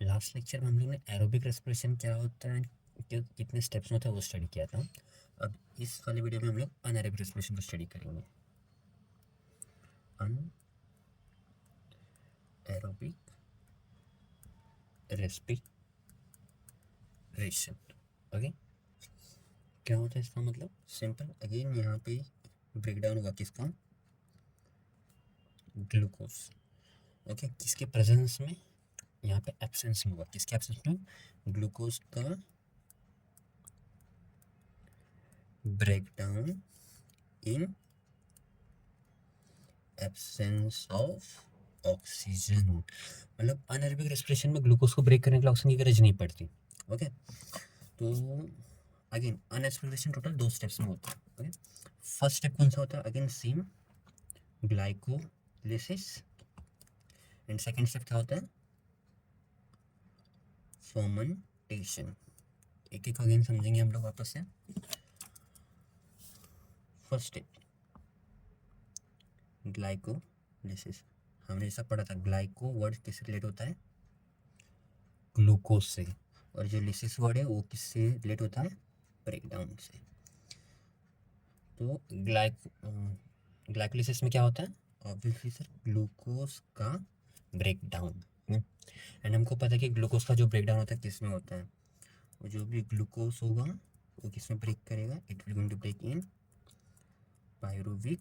Last lecture में हम लोग ने एरोबिक रेस्पिरेशन क्या होता है, कितने स्टेप्स में होता है वो स्टडी किया था। अब इस वाले वीडियो में हम लोग अनएरोबिक रेस्पिरेशन को स्टडी करेंगे। Anaerobic respiration, okay. क्या होता है इसका मतलब? सिंपल, अगेन यहाँ पे ब्रेक डाउन हुआ किसका? Glucose, okay. किसके प्रेजेंस में? यहाँ पे एब्सेंस में हुआ। किसके एब्सेंस में? ग्लूकोज का break down in absence of oxygen. मतलब अनएरोबिक रेस्पिरेशन में ग्लूकोज को ब्रेक करने के लिए ऑक्सीजन की गरज नहीं पड़ती, ओके। तो अगेन अनएस्पिरेशन टोटल 2 स्टेप्स में होता है, ओके। फर्स्ट स्टेप कौन सा होता है? Again same, glycolysis. And second step क्या होता है? फर्मेंटेशन। एक एक अगेन समझेंगे हम लोग वापस से। फर्स्ट स्टेप ग्लाइकोलिसिस, हमने जैसा पढ़ा था, ग्लाइको वर्ड किससे रिलेट होता है? ग्लूकोज से। और जो लिसिस वर्ड है वो किससे रिलेट होता है? ब्रेकडाउन से। तो ग्लाइकोलिसिस में क्या होता है? ऑब्वियसली सर, ग्लूकोज का ब्रेकडाउन। एंड हमको पता है कि ग्लूकोज का जो ब्रेकडाउन होता है किस में होता है? वो जो भी ग्लूकोज होगा वो किस में ब्रेक करेगा? It will going to break in pyruvic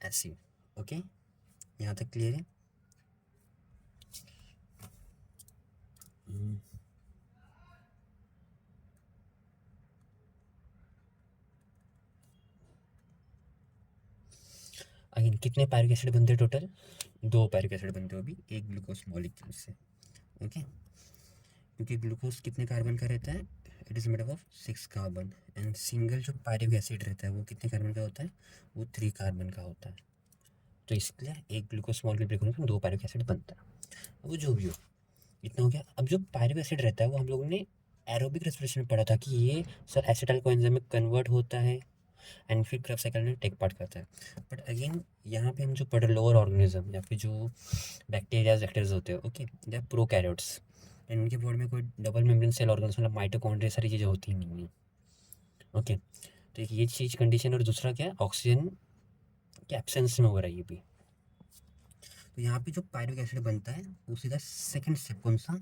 acid, okay. यहाँ तक क्लियर है? अगेन कितने पायरिक एसिड बनते हैं टोटल? 2 पायरिक एसिड बनते हैं, अभी एक ग्लूकोज मॉलिक्यूल से, ओके। क्योंकि ग्लूकोज कितने कार्बन का रहता है? It is made up of 6 carbon. And single जो पायरिक एसिड रहता है वो कितने कार्बन का होता है? वो 3 कार्बन का होता है। तो इसलिए एक ग्लूकोज मॉलिक्यूल ब्रेक होने पर 2 पायरिक एसिड बनता है। अब वो जो भी हो, इतना हो गया। अब जो पायरिक एसिड रहता है वो हम लोगों ने एरोबिक रेस्पिरेशन में पढ़ा था कि ये सर एसिटाइल कोएंजाइम में कन्वर्ट होता है एंड फिर क्रेब्स साइकिल में टेक पार्ट करता है। बट अगेन यहाँ पे हम जो पढ़ रहे लोअर ऑर्गेनिज्म या फिर जो बैक्टीरियाज बैक्टीरियाज होते हैं, okay, they are prokaryotes. And इनके बॉडी में कोई डबल मेम्ब्रेन सेल ऑर्गन्स मतलब माइटोकॉन्ड्रिया सारी चीज़ें होती ही नहीं है, ओके। तो एक ये चीज़ कंडीशन, और दूसरा क्या है? ऑक्सीजन के एब्सेंस में हो रहा है ये भी। तो यहाँ पे जो पायरुविक एसिड बनता है वो सीधा सेकंड स्टेप कौन सा?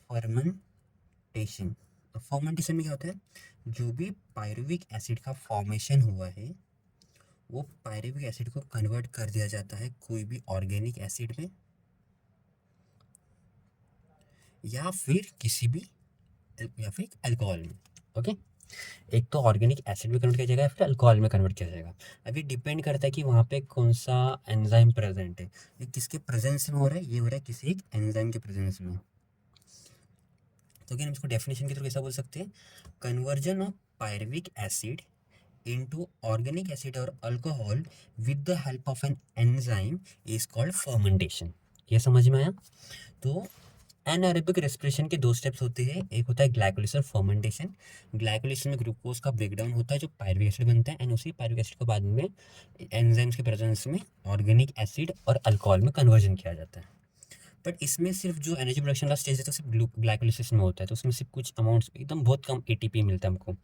फर्मेंटेशन। तो फर्मेंटेशन में क्या होता है? जो भी पायरुविक एसिड का फॉर्मेशन हुआ है वो पायरुविक एसिड को कन्वर्ट कर दिया जाता है कोई भी ऑर्गेनिक एसिड में या फिर किसी भी या फिर अल्कोहल में, ओके। एक तो ऑर्गेनिक एसिड में कन्वर्ट किया जाएगा या फिर अल्कोहल में कन्वर्ट किया जाएगा। अभी डिपेंड करता है कि वहाँ पे कौन सा एंजाइम प्रेजेंट है। ये किसके प्रेजेंस में हो रहा है? ये हो रहा है किसी एक एंजाइम के प्रेजेंस में। तो अगेन हम इसको डेफिनेशन के थ्रू कैसा बोल सकते हैं? Conversion of pyruvic acid into organic acid or alcohol with the help of an enzyme is called fermentation। ये समझ में आया? तो एनाएरोबिक रेस्पिरेशन के 2 स्टेप्स होते हैं, एक होता है ग्लाइकोलिसिस और फर्मेंटेशन। ग्लाइकोलिसिस में ग्लूकोज का ब्रेकडाउन होता है जो पायरुविक एसिड बनता है, एंड उसी पायरुविक एसिड को बाद में एंजाइम्स के प्रेजेंस में ऑर्गेनिक एसिड और अल्कोहल में कन्वर्जन किया जाता है। बट इसमें सिर्फ जो एनर्जी प्रोडक्शन का स्टेज है तो सिर्फ ग्लाइकोलिसिस में होता है, तो उसमें सिर्फ कुछ अमाउंट्स एकदम बहुत कम एटीपी मिलता है हमको।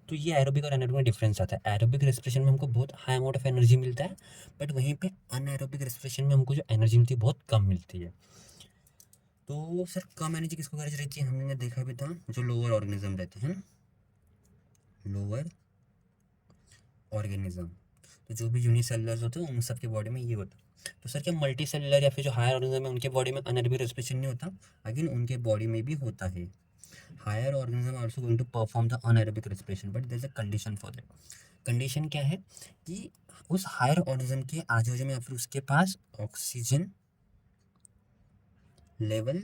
तो ये एरोबिक और एनारोबिक में डिफरेंस आता है। एरोबिक रेस्पिरेशन में हमको बहुत हाई अमाउंट ऑफ एनर्जी मिलता है, बट वहीं पे अनएरोबिक रेस्पिरेशन में हमको जो एनर्जी मिलती है बहुत कम मिलती है। तो सर कम एनर्जी किसको गरज रहती है? हमने देखा भी था, जो लोअर ऑर्गेनिज्म रहते हैं, लोअर ऑर्गेनिज्म। तो जो भी यूनिसेलुलर्स होते हैं उन सब के बॉडी में ये होता है। तो सर क्या मल्टी सेलुलर या फिर जो हायर ऑर्गेनिज्म है उनके बॉडी में अनएरोबिक रेस्पिरेशन नहीं होता? अगेन उनके बॉडी में भी होता है। Higher organism are also going to perform the anaerobic respiration, but there is a condition for that. Condition क्या है? कि उस हायर ऑर्गेनिज्म के आजू बाजू में या फिर उसके पास ऑक्सीजन लेवल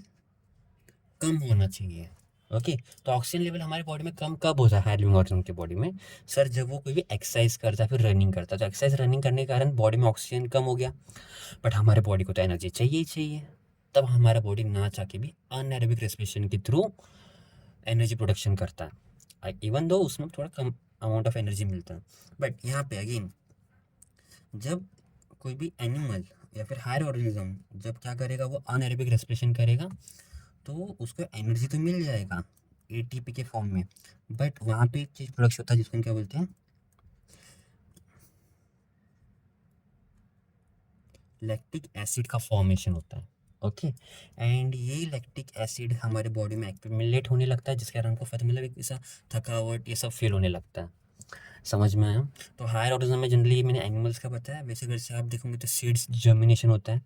कम होना चाहिए, ओके। तो ऑक्सीजन लेवल हमारे बॉडी में कम कब होता है हायर लिविंग ऑर्गेनिज्म के बॉडी में? सर जब वो कोई भी एक्सरसाइज करता है फिर रनिंग करता है, तो एक्सरसाइज रनिंग करने के कारण बॉडी में ऑक्सीजन कम हो गया, बट हमारे बॉडी को तो एनर्जी चाहिए ही चाहिए। तब हमारा बॉडी ना चाह के भी अनएरोबिक रेस्पिरेशन के थ्रू एनर्जी प्रोडक्शन करता है, इवन दो उसमें थोड़ा कम अमाउंट ऑफ एनर्जी मिलता है। बट यहाँ पे अगेन जब कोई भी एनिमल या फिर हायर ऑर्गेनिज्म जब क्या करेगा, वो अनएरोबिक रेस्पिरेशन करेगा, तो उसको एनर्जी तो मिल जाएगा एटीपी के फॉर्म में, बट वहाँ पे एक चीज़ प्रोडक्शन होता है जिसको हम क्या बोलते हैं, लैक्टिक एसिड का फॉर्मेशन होता है। ओके, एंड ये लैक्टिक एसिड हमारे बॉडी में एक्यूमुलेट होने लगता है, जिसके कारण हमको मतलब एक ऐसा थकावट ये सब फील होने लगता है। समझ में आया? तो हायर ऑर्गेनिज्म में जनरली मैंने एनिमल्स का बताया, वैसे अगर से आप देखोगे तो सीड्स जर्मिनेशन होता है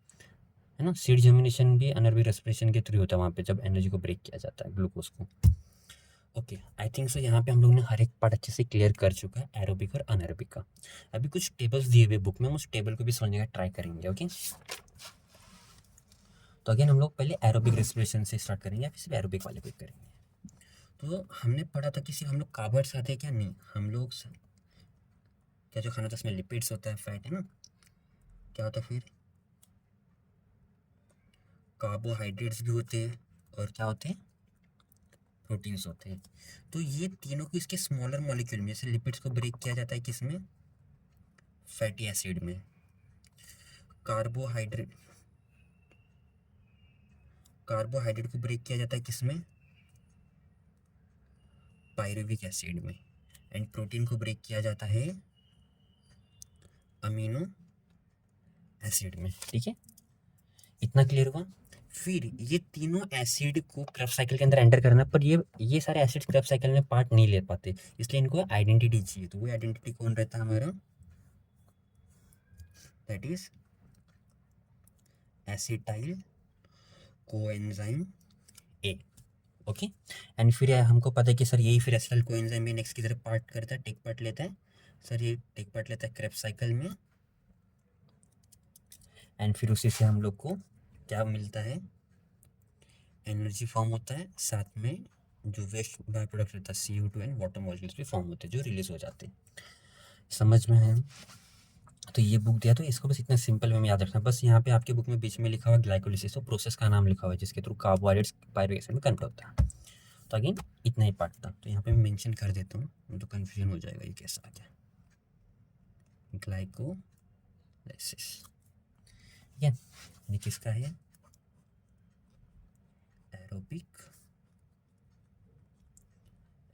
ना। सीड जर्मिनेशन भी अनएरोबिक रेस्पिरेशन के थ्रू होता है, वहाँ पे जब एनर्जी को ब्रेक किया जाता है ग्लूकोज को। ओके, आई थिंक सो यहाँ पे हम लोग ने हर एक पार्ट अच्छे से क्लियर कर चुका है, एरोबिक और अनएरोबिक का। अभी कुछ टेबल्स दिए हुए बुक में, हम उस टेबल को भी समझने का ट्राई करेंगे। ओके, तो अगेन हम लोग पहले एरोबिक रेस्पिरेशन से स्टार्ट करेंगे या फिर सिर्फ एरोबिक वाले पे करेंगे। तो हमने पढ़ा था कि सिर्फ हम लोग कार्बोहाइड्रेट्स आते हैं क्या, नहीं, हम लोग क्या जो खाना होता है उसमें लिपिड्स होता है, फैट है ना, क्या होता है फिर कार्बोहाइड्रेट्स भी होते हैं, और क्या होते हैं, प्रोटीन्स होते हैं। तो ये तीनों को इसके स्मॉलर मॉलिक्यूल में, जैसे लिपिड्स को ब्रेक किया जाता है किसमें, फैटी एसिड में। कार्बोहाइड्रेट कार्बोहाइड्रेट को ब्रेक किया जाता है किसमें, पायरुविक एसिड में। एंड प्रोटीन को ब्रेक किया जाता है अमीनो एसिड में। ठीक है, इतना क्लियर हुआ। फिर ये तीनों एसिड को क्रेब्स साइकिल के अंदर एंटर करना, पर ये सारे एसिड क्रेब्स साइकिल में पार्ट नहीं ले पाते, इसलिए इनको आइडेंटिटी चाहिए। तो वो आइडेंटिटी कौन रहता है हमारा, that is acetyl coenzyme A. Okay, and फिर हमको पता है कि सर यही फिर एसिटाइल कोएंजाइम ए नेक्स्ट की तरफ पार्ट करता है, टेक पार्ट लेता है। सर ये टेक पार्ट लेता है क्रेब्स साइकिल में, एंड फिर उसी से हम लोग को क्या मिलता है, एनर्जी फॉर्म होता है, साथ में जो वेस्ट बाय प्रोडक्ट रहता है CO2 एंड वाटर मॉलिक्यूल्स भी फॉर्म होते हैं जो रिलीज हो जाते हैं। समझ में है? तो ये बुक दिया, तो इसको बस इतना सिंपल वे में याद रखना। बस यहाँ पे आपके बुक में बीच में लिखा हुआ ग्लाइकोलिसिस, तो प्रोसेस का नाम लिखा हुआ है जिसके थ्रू कार्बोहाइड्रेट्स पायरुविक एसिड में कन्वर्ट होता है। तो अगेन इतना ही पार्ट था, तो यहाँ पे मैं मेंशन कर देता हूँ, तो कन्फ्यूजन हो जाएगा ये कैसा आ गया, ग्लाइकोलाइसिस। ठीक है, ये किसका है, एरोबिक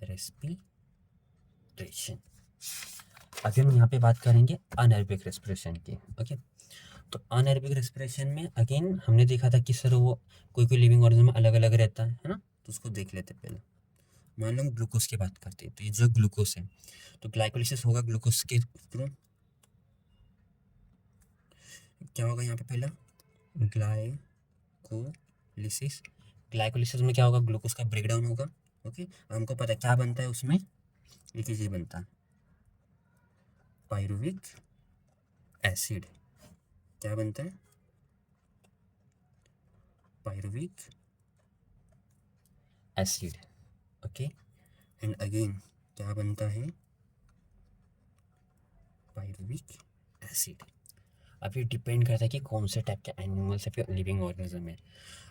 रेस्पिरेशन। अभी हम यहाँ पे बात करेंगे अनएरोबिक रेस्पिरेशन की। ओके, तो अनएरोबिक रेस्पिरेशन में अगेन हमने देखा था कि सर वो कोई लिविंग ऑर्गेनिज्म में अलग अलग रहता है ना। तो उसको देख लेते पहले। मान लो हम ग्लूकोज की बात करते हैं, तो ये जो ग्लूकोज है, तो ग्लाइकोलिसिस होगा ग्लूकोज के थ्रू। क्या होगा यहाँ पे पहला, ग्लाइकोलिसिस। ग्लाइकोलिसिस में क्या होगा, ग्लूकोज का ब्रेकडाउन होगा। ओके, हमको पता है क्या बनता है उसमें, एक ही चीज बनता है, पायरुविक एसिड। क्या बनता है, pyruvic acid. Okay, and again क्या बनता है, पायरुविक एसिड। अब ये डिपेंड करता है कि कौन से टाइप के एनिमल्स या फिर लिविंग ऑर्गेनिज्म है।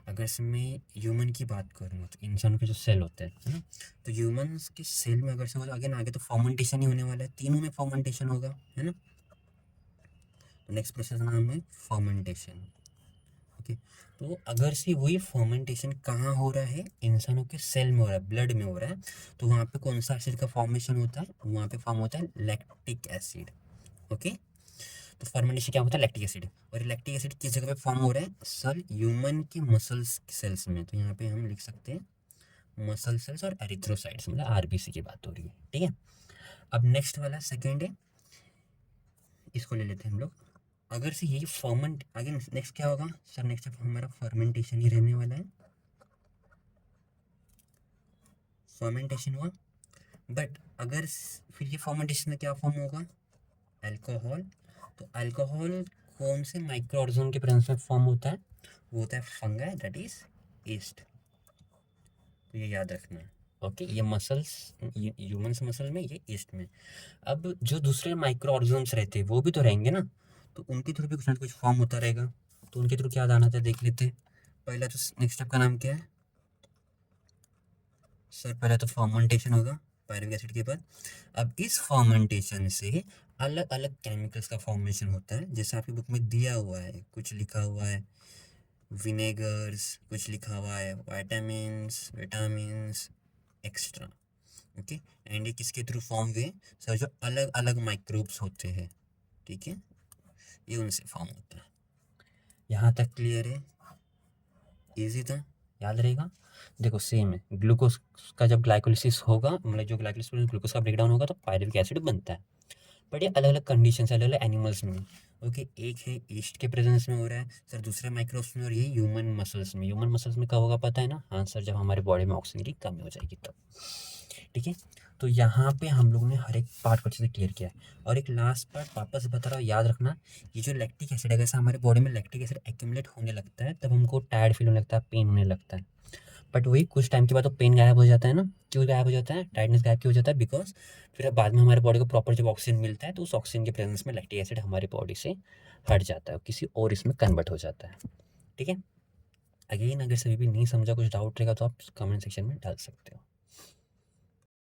अगर से मैं ह्यूमन की बात करूँ, तो इंसान के जो सेल होते हैं, है ना, तो ह्यूमंस के सेल में अगर से अगेन आगे तो फर्मेंटेशन ही होने वाला है, तीनों में फर्मेंटेशन होगा, है ना। तो नेक्स्ट प्रोसेस नाम है फर्मेंटेशन। ओके, तो अगर से वही फर्मेंटेशन कहाँ हो रहा है, इंसानों के सेल में हो रहा है, ब्लड में हो रहा है, तो वहाँ पे कौन सा एसिड का फॉर्मेशन होता है, वहाँ पे फॉर्म होता है लैक्टिक एसिड। ओके, तो फर्मेंटेशन क्या होता है, लैक्टिक एसिड। और लैक्टिक एसिड किस जगह पे फॉर्म हो रहा है, सर ह्यूमन के मसल्स सेल्स में। तो यहाँ पे हम लिख सकते हैं मसल सेल्स और एरिथ्रोसाइट्स, मतलब RBC की बात हो रही है। ठीक है, अब नेक्स्ट वाला सेकेंड है, इसको ले लेते हैं हम लोग। अगर से यही फर्मेंट, आगे नेक्स्ट क्या होगा सर, नेक्स्ट हमारा फर्मेंटेशन ही रहने वाला है। फर्मेंटेशन हुआ, बट अगर फिर ये फर्मेंटेशन में क्या फॉर्म होगा, अल्कोहल। तो अल्कोहल कौन से माइक्रो ऑर्गेनिज्म के प्रेजेंस में फॉर्म होता है, वो होता है फंगाई, दैट इज ईस्ट। तो ये याद रखना है। ओके, ये मसल्स, ह्यूमन मसल में, ये ईस्ट में। अब जो दूसरे माइक्रो ऑर्गेनिजम्स रहते हैं वो भी तो रहेंगे ना, तो उनके थ्रू भी कुछ ना कुछ फॉर्म होता रहेगा। तो उनके थ्रू क्या आना था देख लेते हैं। पहला तो नेक्स्ट स्टेप का नाम क्या है सर, पहला तो फर्मेंटेशन होगा पायरुविक एसिड के बाद। अब इस फर्मेंटेशन से अलग अलग केमिकल्स का फॉर्मेशन होता है, जैसे आपकी बुक में दिया हुआ है, कुछ लिखा हुआ है विनेगर्स, कुछ लिखा हुआ है विटामिन्स एक्स्ट्रा। ओके, एंड ये किसके थ्रू फॉर्म हुए? सर जो अलग अलग माइक्रोब्स होते हैं, ठीक है, ये उनसे फॉर्म होता है। यहाँ तक क्लियर है? इजी था, याद रहेगा। देखो सेम है, ग्लूकोज का जब ग्लाइकोलिसिस होगा, मतलब जो ग्लाइकोलिसिस में ग्लूकोज का ब्रेकडाउन होगा तो पायरुविक एसिड बनता है। बट ये अलग अलग कंडीशन है, अलग अलग एनिमल्स में। ओके, एक है ईस्ट के प्रेजेंस में हो रहा है सर, दूसरे माइक्रोब्स में, और ये ह्यूमन मसल्स में। ह्यूमन मसल्स में कब होगा पता है ना? हाँ सर, जब हमारे बॉडी में ऑक्सीजन की कमी हो जाएगी तब। ठीक है, तो यहाँ पे हम लोग ने हर एक पार्ट को अच्छे से क्लियर किया है। और एक लास्ट पार्ट वापस बता रहा हूँ, याद रखना, ये जो लैक्टिक एसिड है, जैसे हमारे बॉडी में लैक्टिक एसिड एक्यूमुलेट होने लगता है तब हमको टायर्ड फील होने लगता है, पेन होने लगता है। बट वही कुछ टाइम के बाद तो पेन गायब हो जाता है ना। क्यों गायब हो जाता है, टायर्डनेस गायब क्यों हो जाता है? बिकॉज फिर बाद में हमारे बॉडी को प्रॉपर जब ऑक्सीजन मिलता है तो उस ऑक्सीजन के प्रेजेंस में लैक्टिक एसिड हमारी बॉडी से हट जाता है, किसी और इसमें कन्वर्ट हो जाता है। ठीक है, अगेन अगर सभी भी नहीं समझा, कुछ डाउट रहेगा तो आप कमेंट सेक्शन में डाल सकते हो।